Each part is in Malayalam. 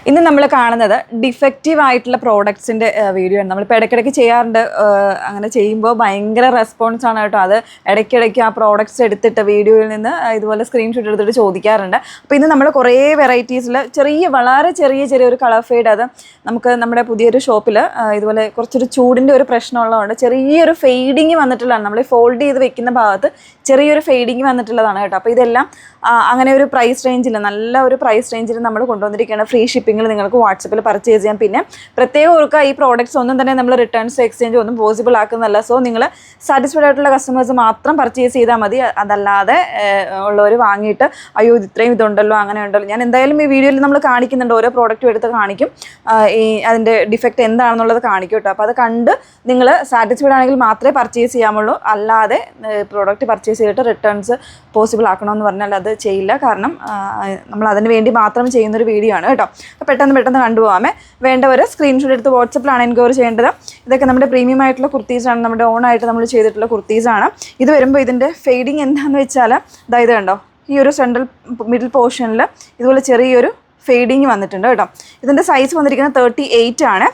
ഇന്ന് നമ്മൾ കാണുന്നത് ഡിഫക്റ്റീവ് ആയിട്ടുള്ള പ്രോഡക്ട്സിൻ്റെ വീഡിയോ ആണ്. നമ്മളിപ്പോൾ ഇടയ്ക്കിടയ്ക്ക് ചെയ്യാറുണ്ട്. അങ്ങനെ ചെയ്യുമ്പോൾ ഭയങ്കര റെസ്പോൺസ് ആണ് കേട്ടോ. അത് ഇടയ്ക്കിടയ്ക്ക് ആ പ്രോഡക്ട്സ് എടുത്തിട്ട് വീഡിയോയിൽ നിന്ന് ഇതുപോലെ സ്ക്രീൻഷോട്ട് എടുത്തിട്ട് ചോദിക്കാറുണ്ട്. അപ്പോൾ ഇന്ന് നമ്മൾ കുറേ വെറൈറ്റീസിൽ വളരെ ചെറിയൊരു കളർ ഫെയ്ഡ്, അത് നമുക്ക് നമ്മുടെ പുതിയൊരു ഷോപ്പിൽ ഇതുപോലെ കുറച്ചൊരു ചൂടിൻ്റെ ഒരു പ്രശ്നമുള്ളതുകൊണ്ട് ചെറിയൊരു ഫെയ്ഡിങ് വന്നിട്ടുള്ളതാണ്. നമ്മൾ ഫോൾഡ് ചെയ്ത് വെക്കുന്ന ഭാഗത്ത് ചെറിയൊരു ഫെയ്ഡിങ് വന്നിട്ടുള്ളതാണ് കേട്ടോ. അപ്പോൾ ഇതെല്ലാം അങ്ങനെ ഒരു പ്രൈസ് റേഞ്ചിൽ, നല്ല ഒരു പ്രൈസ് റേഞ്ചിൽ നമ്മൾ കൊണ്ടുവന്നിരിക്കുകയാണ്. ഫ്രീ ഷിപ്പിങ്ങിൽ നിങ്ങൾക്ക് വാട്സപ്പിൽ പർച്ചേസ് ചെയ്യാം. പിന്നെ പ്രത്യേകം ഓർക്കുക, ഈ പ്രോഡക്റ്റ്സ് ഒന്നും തന്നെ നമ്മൾ റിട്ടേൺസ് എക്സ്ചേഞ്ച് ഒന്നും പോസിബിൾ ആക്കുന്നതല്ല. സോ നിങ്ങൾ സാറ്റിസ്ഫൈഡ് ആയിട്ടുള്ള കസ്റ്റമേഴ്സ് മാത്രം പർച്ചേസ് ചെയ്താൽ മതി. അതല്ലാതെ ഉള്ളവർ വാങ്ങിയിട്ട് അയ്യോ ഇത്രയും ഇതുണ്ടല്ലോ അങ്ങനെ ഉണ്ടല്ലോ, ഞാൻ എന്തായാലും ഈ വീഡിയോയിൽ നമ്മൾ കാണിക്കുന്നുണ്ട്, ഓരോ പ്രോഡക്റ്റും എടുത്ത് കാണിക്കും, ഈ അതിൻ്റെ ഡിഫക്റ്റ് എന്താണെന്നുള്ളത് കാണിക്കും കേട്ടോ. അപ്പോൾ അത് കണ്ട് നിങ്ങൾ സാറ്റിസ്ഫൈഡ് ആണെങ്കിൽ മാത്രമേ പർച്ചേസ് ചെയ്യാമുള്ളൂ. അല്ലാതെ പ്രോഡക്റ്റ് പർച്ചേസ് ചെയ്തിട്ട് റിട്ടേൺസ് പോസിബിൾ ആക്കണമെന്ന് പറഞ്ഞാൽ അത് ചെയ്യില്ല. കാരണം നമ്മൾ അതിന് വേണ്ടി മാത്രം ചെയ്യുന്നൊരു വീഡിയോ ആണ് കേട്ടോ. അപ്പോൾ പെട്ടെന്ന് കണ്ടുപോകാമേ. വേണ്ടവർ സ്ക്രീൻഷോട്ട് എടുത്ത് വാട്സപ്പിലാണ് എൻക്വയറി ചെയ്യേണ്ടത്. ഇതൊക്കെ നമ്മുടെ പ്രീമിയം ആയിട്ടുള്ള കുർത്തീസാണ്, നമ്മുടെ ഓൺ ആയിട്ട് നമ്മൾ ചെയ്തിട്ടുള്ള കുർത്തീസാണ്. ഇത് വരുമ്പോൾ ഇതിൻ്റെ ഫെയ്ഡിങ് എന്താണെന്ന് വെച്ചാൽ അതായത് കണ്ടോ, ഈ ഒരു സെൻട്രൽ മിഡിൽ പോർഷനിൽ ഇതുപോലെ ചെറിയൊരു ഫെയ്ഡിങ് വന്നിട്ടുണ്ട് കേട്ടോ. ഇതിൻ്റെ സൈസ് വന്നിരിക്കുന്നത് 38 ആണ്.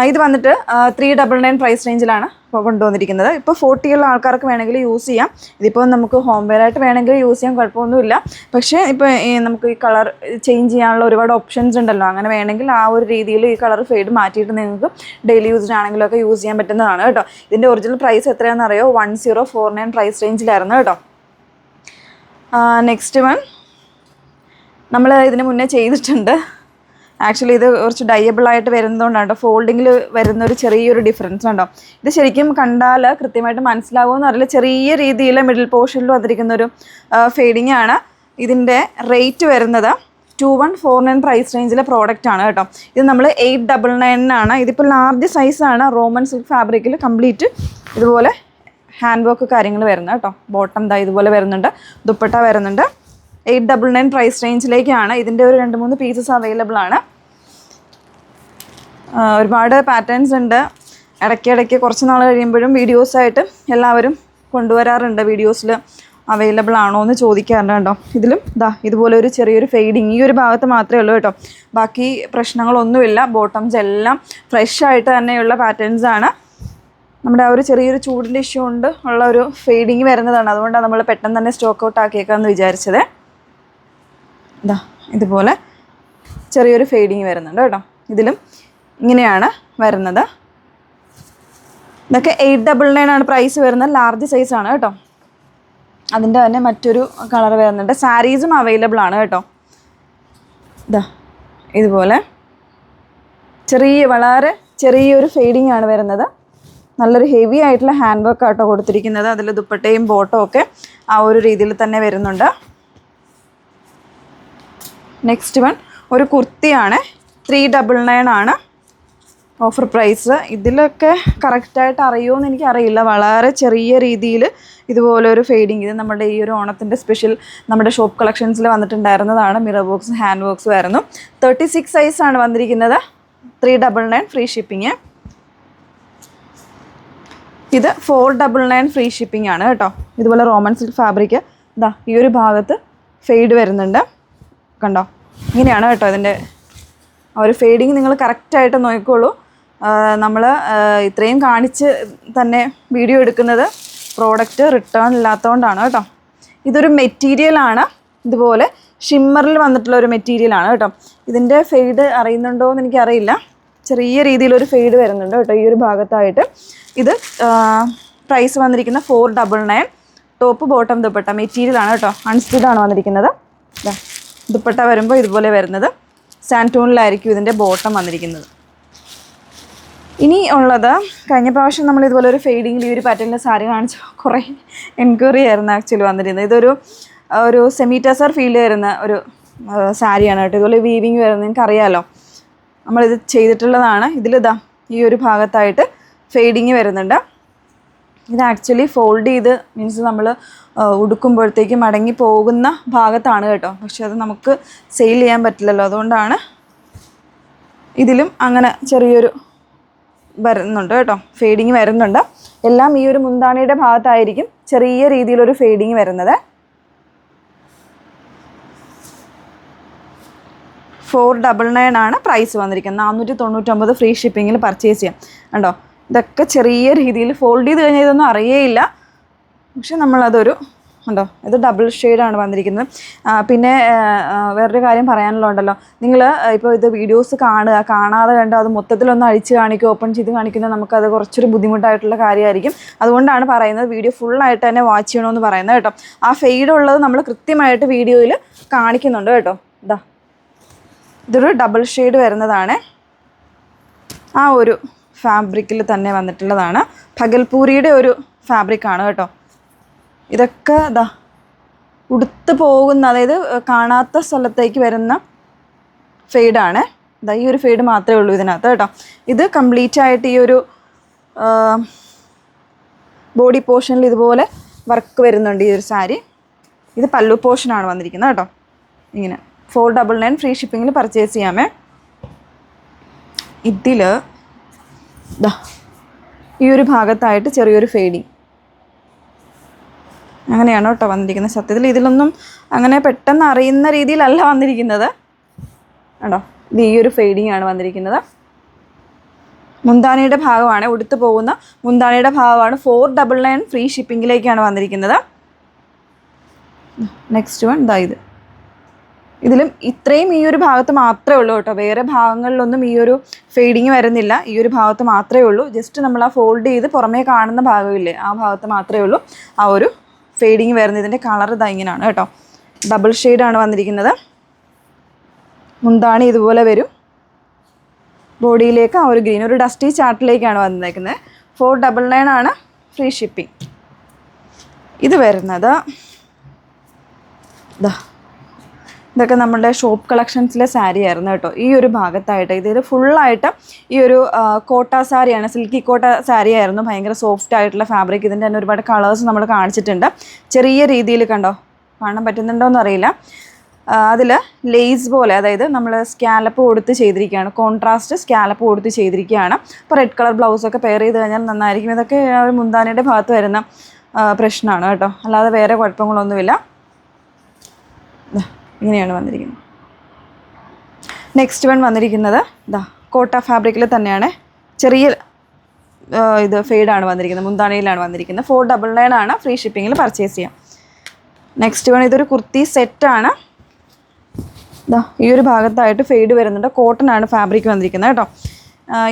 ഇത് വന്നിട്ട് 399 പ്രൈസ് റേഞ്ചിലാണ് കൊണ്ടുവന്നിരിക്കുന്നത്. ഇപ്പോൾ 40 ഉള്ള ആൾക്കാർക്ക് വേണമെങ്കിൽ യൂസ് ചെയ്യാം. ഇതിപ്പോൾ നമുക്ക് ഹോം വെയർ ആയിട്ട് വേണമെങ്കിൽ യൂസ് ചെയ്യാൻ കുഴപ്പമൊന്നുമില്ല. പക്ഷേ ഇപ്പോൾ നമുക്ക് ഈ കളർ ചേഞ്ച് ചെയ്യാനുള്ള ഒരുപാട് ഓപ്ഷൻസ് ഉണ്ടല്ലോ. അങ്ങനെ വേണമെങ്കിൽ ആ ഒരു രീതിയിൽ ഈ കളർ ഫെയ്ഡ് മാറ്റിയിട്ട് നിങ്ങൾക്ക് ഡെയിലി യൂസിനാണെങ്കിലൊക്കെ യൂസ് ചെയ്യാൻ പറ്റുന്നതാണ് കേട്ടോ. ഇതിൻ്റെ ഒറിജിനൽ പ്രൈസ് എത്രയാണെന്ന് അറിയോ? 1049 പ്രൈസ് റേഞ്ചിലായിരുന്നു കേട്ടോ. നെക്സ്റ്റ് വൺ നമ്മൾ ഇതിന് മുന്നേ ചെയ്തിട്ടുണ്ട്. ആക്ച്വലി ഇത് കുറച്ച് ഡയബിളായിട്ട് വരുന്നതുകൊണ്ടാണ് കേട്ടോ, ഫോൾഡിങ്ങിൽ വരുന്നൊരു ചെറിയൊരു ഡിഫറൻസ് ഉണ്ടോ. ഇത് ശരിക്കും കണ്ടാൽ കൃത്യമായിട്ട് മനസ്സിലാവുമെന്ന് അറിയില്ല. ചെറിയ രീതിയിൽ മിഡിൽ പോർഷനിൽ വന്നിരിക്കുന്നൊരു ഫെയ്ഡിങ് ആണ്. ഇതിൻ്റെ റേറ്റ് വരുന്നത് 2149 പ്രൈസ് റേഞ്ചിലെ പ്രോഡക്റ്റ് ആണ് കേട്ടോ. ഇത് നമ്മൾ 899 ഇതിപ്പോൾ ലാർജ് സൈസാണ്. റോമൻ സിൽക്ക് ഫാബ്രിക്കിൽ കംപ്ലീറ്റ് ഇതുപോലെ ഹാൻഡ് വർക്ക് കാര്യങ്ങൾ വരുന്നത് കേട്ടോ. ബോട്ടം ദാ ഇതുപോലെ വരുന്നുണ്ട്, ദുപ്പട്ട വരുന്നുണ്ട്. 899 പ്രൈസ് റേഞ്ചിലേക്കാണ്. ഇതിൻ്റെ ഒരു 2-3 പീസസ് അവൈലബിൾ ആണ്. ഒരുപാട് പാറ്റേൺസ് ഉണ്ട്. ഇടയ്ക്കിടയ്ക്ക് കുറച്ച് നാൾ കഴിയുമ്പോഴും വീഡിയോസായിട്ട് എല്ലാവരും കൊണ്ടുവരാറുണ്ട്. വീഡിയോസിൽ അവൈലബിൾ ആണോ എന്ന് ചോദിക്കാറുണ്ട് കേട്ടോ. ഇതിലും ഇതുപോലെ ഒരു ചെറിയൊരു ഫെയ്ഡിങ് ഈ ഒരു ഭാഗത്ത് മാത്രമേ ഉള്ളൂ കേട്ടോ. ബാക്കി പ്രശ്നങ്ങളൊന്നുമില്ല. ബോട്ടംസ് എല്ലാം ഫ്രഷ് ആയിട്ട് തന്നെയുള്ള പാറ്റേൺസ് ആണ്. നമ്മുടെ ആ ഒരു ചെറിയൊരു ചൂടിൻ്റെ ഇഷ്യൂ കൊണ്ട് ഉള്ള ഒരു ഫെയ്ഡിങ് വരുന്നതാണ്. അതുകൊണ്ടാണ് നമ്മൾ പെട്ടെന്ന് തന്നെ സ്റ്റോക്ക് ഔട്ട് ആക്കിയേക്കാമെന്ന് വിചാരിച്ചത്. ഇതുപോലെ ചെറിയൊരു ഫെയ്ഡിങ് വരുന്നുണ്ട് കേട്ടോ. ഇതിലും ഇങ്ങനെയാണ് വരുന്നത്. ഇതൊക്കെ 899 ആണ് പ്രൈസ് വരുന്നത്. ലാർജ് സൈസാണ് കേട്ടോ. അതിൻ്റെ തന്നെ മറ്റൊരു കളർ വരുന്നുണ്ട്. സാരീസും അവൈലബിൾ ആണ് കേട്ടോ. ഇതുപോലെ വളരെ ചെറിയൊരു ഫെയ്ഡിങ് ആണ് വരുന്നത്. നല്ലൊരു ഹെവി ആയിട്ടുള്ള ഹാൻഡ് വർക്ക് ആട്ടോ കൊടുത്തിരിക്കുന്നത്. അതിൽ ദുപ്പട്ടയും ബോട്ടവും ഒക്കെ ആ ഒരു രീതിയിൽ തന്നെ വരുന്നുണ്ട്. നെക്സ്റ്റ് വൺ ഒരു കുർത്തിയാണ്. 399 ആണ് ഓഫർ പ്രൈസ്. ഇതിലൊക്കെ കറക്റ്റായിട്ട് അറിയുമോയെന്ന് എനിക്കറിയില്ല. വളരെ ചെറിയ രീതിയിൽ ഇതുപോലെ ഒരു ഫെയ്ഡിങ്, ഇത് നമ്മുടെ ഈ ഒരു ഓണത്തിൻ്റെ സ്പെഷ്യൽ നമ്മുടെ ഷോപ്പ് കളക്ഷൻസിൽ വന്നിട്ടുണ്ടായിരുന്നതാണ്. മിറർ വർക്ക്സ്, ഹാൻഡ് വർക്ക്സ് ആയിരുന്നു. 36 സൈസാണ് വന്നിരിക്കുന്നത്. 399 ഫ്രീ ഷിപ്പിങ്. ഇത് 499 ഫ്രീ ഷിപ്പിംഗ് ആണ് കേട്ടോ. ഇതുപോലെ റോമൻ സിൽക്ക് ഫാബ്രിക് ഈ ഒരു ഭാഗത്ത് ഫെയ്ഡ് വരുന്നുണ്ട് കണ്ടോ. ഇങ്ങനെയാണ് കേട്ടോ ഇതിൻ്റെ ആ ഒരു ഫെയ്ഡിങ്. നിങ്ങൾ കറക്റ്റായിട്ട് നോക്കിക്കോളൂ. നമ്മൾ ഇത്രയും കാണിച്ച് തന്നെ വീഡിയോ എടുക്കുന്നത് പ്രോഡക്റ്റ് റിട്ടേൺ ഇല്ലാത്തതുകൊണ്ടാണ് കേട്ടോ. ഇതൊരു മെറ്റീരിയലാണ്, ഇതുപോലെ ഷിമ്മറിൽ വന്നിട്ടുള്ള ഒരു മെറ്റീരിയലാണ് കേട്ടോ. ഇതിൻ്റെ ഫെയ്ഡ് അറിയുന്നുണ്ടോ എന്ന് എനിക്കറിയില്ല. ചെറിയ രീതിയിലൊരു ഫെയ്ഡ് വരുന്നുണ്ട് കേട്ടോ ഈ ഒരു ഭാഗത്തായിട്ട്. ഇത് പ്രൈസ് വന്നിരിക്കുന്ന 499. ടോപ്പ് ബോട്ടം ദുപ്പട്ട മെറ്റീരിയലാണ് കേട്ടോ. അൺസ്റ്റിച്ചാണ് വന്നിരിക്കുന്നത്. ദുപ്പട്ട വരുമ്പോൾ ഇതുപോലെ വരുന്നത്. സാൻറ്റൂണിലായിരിക്കും ഇതിൻ്റെ ബോട്ടം വന്നിരിക്കുന്നത്. ഇനി ഉള്ളത്, കഴിഞ്ഞ പ്രാവശ്യം നമ്മൾ ഇതുപോലെ ഒരു ഫെയ്ഡിങ്ങിൽ ഈ ഒരു പാറ്റേണിൽ സാരി കാണിച്ചു കുറേ എൻക്വയറി ആയിരുന്നു ആക്ച്വലി വന്നിരുന്നത്. ഒരു സെമി ടസർ ഫീൽ വരുന്ന ഒരു സാരിയാണ് കേട്ടോ. ഇതുപോലെ വീവിങ് വരുന്നത് എനിക്കറിയാമല്ലോ, നമ്മളിത് ചെയ്തിട്ടുള്ളതാണ്. ഈ ഒരു ഭാഗത്തായിട്ട് ഫെയ്ഡിങ് വരുന്നുണ്ട്. ഇത് ആക്ച്വലി ഫോൾഡ് ചെയ്ത് മീൻസ് നമ്മൾ ഉടുക്കുമ്പോഴത്തേക്ക് മടങ്ങി പോകുന്ന ഭാഗത്താണ് കേട്ടോ. പക്ഷെ അത് നമുക്ക് സെയിൽ ചെയ്യാൻ പറ്റില്ലല്ലോ, അതുകൊണ്ടാണ് ഇതിലും അങ്ങനെ ചെറിയൊരു വരുന്നുണ്ട് കേട്ടോ, ഫെയ്ഡിങ് വരുന്നുണ്ട്. എല്ലാം ഈ ഒരു മുന്താണിയുടെ ഭാഗത്തായിരിക്കും ചെറിയ രീതിയിലൊരു ഫെയ്ഡിങ് വരുന്നത്. 499 ആണ് പ്രൈസ് വന്നിരിക്കുന്നത്. 499 ഫ്രീ ഷിപ്പിങ്ങിൽ പർച്ചേസ് ചെയ്യാം. കണ്ടോ, ഇതൊക്കെ ചെറിയ രീതിയിൽ ഫോൾഡ് ചെയ്ത് കഴിഞ്ഞാൽ ഇതൊന്നും അറിയേയില്ല. പക്ഷെ നമ്മളതൊരു ഉണ്ടോ, ഇത് ഡബിൾ ഷെയ്ഡാണ് വന്നിരിക്കുന്നത്. പിന്നെ വേറൊരു കാര്യം പറയാനുള്ളതുണ്ടല്ലോ, നിങ്ങൾ ഇപ്പോൾ ഇത് വീഡിയോസ് കാണാതെ കണ്ടോ അത് മൊത്തത്തിലൊന്ന് അഴിച്ച് കാണിക്കുക, ഓപ്പൺ ചെയ്ത് കാണിക്കുന്നത് നമുക്കത് കുറച്ചൊരു ബുദ്ധിമുട്ടായിട്ടുള്ള കാര്യമായിരിക്കും. അതുകൊണ്ടാണ് പറയുന്നത് വീഡിയോ ഫുള്ളായിട്ട് തന്നെ വാച്ച് ചെയ്യണമെന്ന് പറയുന്നത് കേട്ടോ. ആ ഫെയ്ഡ് ഉള്ളത് നമ്മൾ കൃത്യമായിട്ട് വീഡിയോയിൽ കാണിക്കുന്നുണ്ട് കേട്ടോ. ഇതൊരു ഡബിൾ ഷെയ്ഡ് വരുന്നതാണ്. ആ ഒരു ഫാബ്രിക്കിൽ തന്നെ വന്നിട്ടുള്ളതാണ്. ഭഗൽപൂരിയുടെ ഒരു ഫാബ്രിക്കാണ് കേട്ടോ. ഇതൊക്കെ ഉടുത്ത് പോകുന്ന, അതായത് കാണാത്ത സ്ഥലത്തേക്ക് വരുന്ന ഫെയ്ഡാണ്. ഈ ഒരു ഫെയ്ഡ് മാത്രമേ ഉള്ളൂ ഇതിനകത്ത് കേട്ടോ. ഇത് കംപ്ലീറ്റ് ആയിട്ട് ഈ ഒരു ബോഡി പോർഷനിൽ ഇതുപോലെ വർക്ക് വരുന്നുണ്ട് ഈ ഒരു സാരി. ഇത് പല്ലു പോർഷനാണ് വന്നിരിക്കുന്നത് കേട്ടോ. ഇങ്ങനെ 499 ഫ്രീ ഷിപ്പിങ്ങിൽ പർച്ചേസ് ചെയ്യാമേ. ഇതിൽ ഈ ഒരു ഭാഗത്തായിട്ട് ചെറിയൊരു ഫെയ്ഡിങ് അങ്ങനെയാണ് കേട്ടോ വന്നിരിക്കുന്നത്. സത്യത്തിൽ ഇതിലൊന്നും അങ്ങനെ പെട്ടെന്ന് അറിയുന്ന രീതിയിലല്ല വന്നിരിക്കുന്നത് കേട്ടോ. ഇത് ഈ ഒരു ഫെയ്ഡിങ് ആണ് വന്നിരിക്കുന്നത്. മുന്താണിയുടെ ഭാഗമാണ്, ഉടുത്ത് പോകുന്ന മുന്താണിയുടെ ഭാഗമാണ്. 499 ഫ്രീ ഷിപ്പിങ്ങിലേക്കാണ് വന്നിരിക്കുന്നത്. നെക്സ്റ്റ് വൺ ഇത്. ഇതിലും ഇത്രയും ഈ ഒരു ഭാഗത്ത് മാത്രമേ ഉള്ളൂ കേട്ടോ. വേറെ ഭാഗങ്ങളിലൊന്നും ഈ ഒരു ഫെയ്ഡിങ് വരുന്നില്ല. ഈ ഒരു ഭാഗത്ത് മാത്രമേ ഉള്ളൂ. ജസ്റ്റ് നമ്മൾ ആ ഫോൾഡ് ചെയ്ത് പുറമേ കാണുന്ന ഭാഗമില്ലേ, ആ ഭാഗത്ത് മാത്രമേ ഉള്ളൂ ആ ഒരു ഫെയ്ഡിങ് വരുന്നത്. ഇതിൻ്റെ കളർ ഇങ്ങനെയാണ് കേട്ടോ. ഡബിൾ ഷെയ്ഡാണ് വന്നിരിക്കുന്നത്. മുന്താണി ഇതുപോലെ വരും. ബോഡിയിലേക്ക് ആ ഒരു ഗ്രീൻ, ഒരു ഡസ്റ്റി ചാർട്ടിലേക്കാണ് വന്നിരിക്കുന്നത്. 499 ആണ് ഫ്രീ ഷിപ്പിംഗ്. ഇത് വരുന്നത് ഇതൊക്കെ നമ്മുടെ ഷോപ്പ് കളക്ഷൻസിലെ സാരി ആയിരുന്നു കേട്ടോ. ഈ ഒരു ഭാഗത്തായിട്ട് ഇതിൽ ഫുള്ളായിട്ട് ഈ ഒരു കോട്ട സാരിയാണ്, സിൽക്കി കോട്ട സാരി ആയിരുന്നു. ഭയങ്കര സോഫ്റ്റ് ആയിട്ടുള്ള ഫാബ്രിക്. ഇതിൻ്റെ തന്നെ ഒരുപാട് കളേഴ്സ് നമ്മൾ കാണിച്ചിട്ടുണ്ട്. ചെറിയ രീതിയിൽ കണ്ടോ, കാണാൻ പറ്റുന്നുണ്ടോയെന്ന് അറിയില്ല. അതിൽ ലേസ് പോലെ, അതായത് നമ്മൾ സ്കാലപ്പ് കൊടുത്ത് ചെയ്തിരിക്കുകയാണ്. കോൺട്രാസ്റ്റ് സ്കാലപ്പ് കൊടുത്ത് ചെയ്തിരിക്കുകയാണ്. അപ്പോൾ റെഡ് കളർ ബ്ലൗസൊക്കെ പെയർ ചെയ്ത് കഴിഞ്ഞാൽ നന്നായിരിക്കും. ഇതൊക്കെ മുന്താനയുടെ ഭാഗത്ത് വരുന്ന പ്രശ്നമാണ് കേട്ടോ, അല്ലാതെ വേറെ കുഴപ്പങ്ങളൊന്നുമില്ല. ഇങ്ങനെയാണ് വന്നിരിക്കുന്നത്. നെക്സ്റ്റ് വൺ വന്നിരിക്കുന്നത് കോട്ട ഫാബ്രിക്കിൽ തന്നെയാണ്. ചെറിയ ഇത് ഫെയ്ഡാണ് വന്നിരിക്കുന്നത്. മുന്താണിയിലാണ് വന്നിരിക്കുന്നത്. 499 ആണ് ഫ്രീ ഷിപ്പിങ്ങിൽ പർച്ചേസ് ചെയ്യാം. നെക്സ്റ്റ് വൺ ഇതൊരു കുർത്തി സെറ്റാണ്. ഈ ഒരു ഭാഗത്തായിട്ട് ഫെയ്ഡ് വരുന്നുണ്ട്. കോട്ടൺ ആണ് ഫാബ്രിക് വന്നിരിക്കുന്നത് കേട്ടോ.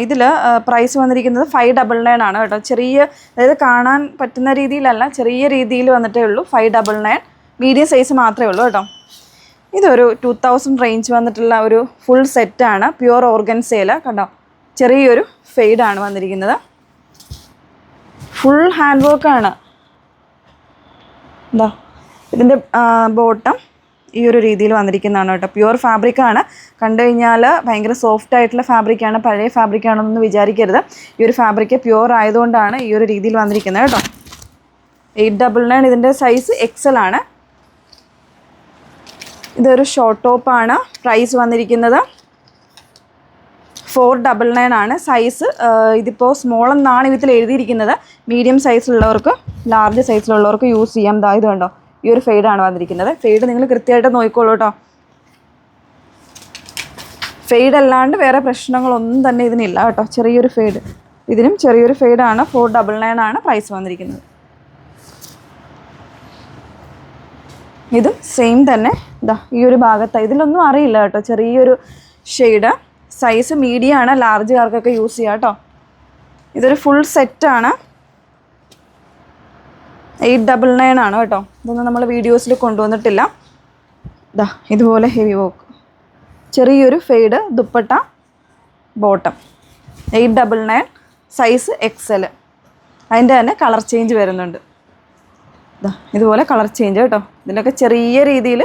ഇതിൽ പ്രൈസ് വന്നിരിക്കുന്നത് 599 ആണ് കേട്ടോ. ചെറിയ, അതായത് കാണാൻ പറ്റുന്ന രീതിയിലല്ല, ചെറിയ രീതിയിൽ വന്നിട്ടേ ഉള്ളൂ. 599 മീഡിയം സൈസ് മാത്രമേ ഉള്ളൂ കേട്ടോ. ഇതൊരു 2000 റേഞ്ച് വന്നിട്ടുള്ള ഒരു ഫുൾ സെറ്റാണ്. പ്യുവർ ഓർഗൻസയിൽ കണ്ടോ, ചെറിയൊരു ഫെയ്ഡാണ് വന്നിരിക്കുന്നത്. ഫുൾ ഹാൻഡ് വർക്കാണ്. ഇതിൻ്റെ ബോട്ടം ഈ ഒരു രീതിയിൽ വന്നിരിക്കുന്നതാണ് കേട്ടോ. പ്യുവർ ഫാബ്രിക്കാണ്. കണ്ടു കഴിഞ്ഞാൽ ഭയങ്കര സോഫ്റ്റ് ആയിട്ടുള്ള ഫാബ്രിക്കാണ്. പഴയ ഫാബ്രിക്കാണെന്നൊന്നും വിചാരിക്കരുത്. ഈ ഒരു ഫാബ്രിക്ക് പ്യുവർ ആയതുകൊണ്ടാണ് ഈ ഒരു രീതിയിൽ വന്നിരിക്കുന്നത് കേട്ടോ. 899 ഇതിൻ്റെ സൈസ് XL ആണ്. ഇതൊരു ഷോർട്ട് ടോപ്പാണ്. പ്രൈസ് വന്നിരിക്കുന്നത് 499 ആണ്. സൈസ് ഇതിപ്പോൾ സ്മോൾ എന്നാണ് ഇതിൽ എഴുതിയിരിക്കുന്നത്. മീഡിയം സൈസിലുള്ളവർക്ക്, ലാർജ് സൈസിലുള്ളവർക്ക് യൂസ് ചെയ്യാം. ഇത് കണ്ടോ, ഈ ഒരു ഫെയ്ഡാണ് വന്നിരിക്കുന്നത്. ഫെയ്ഡ് നിങ്ങൾ കൃത്യമായിട്ട് നോക്കിക്കോളൂ കേട്ടോ. ഫെയ്ഡ് അല്ലാണ്ട് വേറെ പ്രശ്നങ്ങളൊന്നും തന്നെ ഇതിനില്ല കേട്ടോ. ചെറിയൊരു ഫെയ്ഡ്, ഇതിനും ചെറിയൊരു ഫെയ്ഡാണ്. 499 ആണ് പ്രൈസ് വന്നിരിക്കുന്നത്. ഇതും സെയിം തന്നെ. ഈ ഒരു ഭാഗത്ത് ഇതിലൊന്നും അറിയില്ല കേട്ടോ. ചെറിയൊരു ഷെയ്ഡ്. സൈസ് മീഡിയം ആണ്, ലാർജുകാർക്കൊക്കെ യൂസ് ചെയ്യാം കേട്ടോ. ഇതൊരു ഫുൾ സെറ്റാണ്. 899 ആണ് കേട്ടോ. ഇതൊന്നും നമ്മൾ വീഡിയോസിൽ കൊണ്ടുവന്നിട്ടില്ല. ഇതുപോലെ ഹെവി വർക്ക്, ചെറിയൊരു fade, dupatta, bottom. 899 size XL. അതിൻ്റെ തന്നെ കളർ ചേഞ്ച് വരുന്നുണ്ട്. ഇതുപോലെ കളർ ചേഞ്ച് കേട്ടോ. ഇതിലൊക്കെ ചെറിയ രീതിയിൽ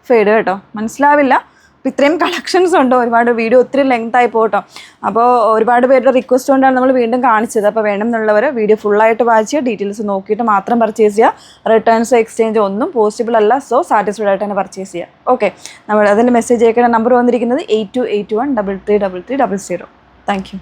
ഫെയ്ഡ് കേട്ടോ. മനസ്സിലാവില്ല. അപ്പോൾ ഇത്രയും കളക്ഷൻസ് ഉണ്ട്. ഒരുപാട് വീഡിയോ ഒത്തിരി ലെങ്ത് ആയി പോകട്ടോ. അപ്പോൾ ഒരുപാട് പേരുടെ റിക്വസ്റ്റ് കൊണ്ടാണ് നമ്മൾ വീണ്ടും കാണിച്ചത്. അപ്പോൾ വേണമെന്നുള്ളവർ വീഡിയോ ഫുള്ളായിട്ട് വാച്ച് ചെയ്യുക. ഡീറ്റെയിൽസ് നോക്കിയിട്ട് മാത്രം പർച്ചേസ് ചെയ്യുക. റിട്ടേൺസ് എക്സ്ചേഞ്ച് ഒന്നും പോസിബിൾ അല്ല. സോ സാറ്റിസ്ഫൈഡ് ആയിട്ട് തന്നെ പർച്ചേസ് ചെയ്യുക. ഓക്കെ, നമ്മൾ അതിൻ്റെ മെസ്സേജ് അയക്കുന്ന നമ്പർ വന്നിരിക്കുന്നത് 8281333300. Thank you.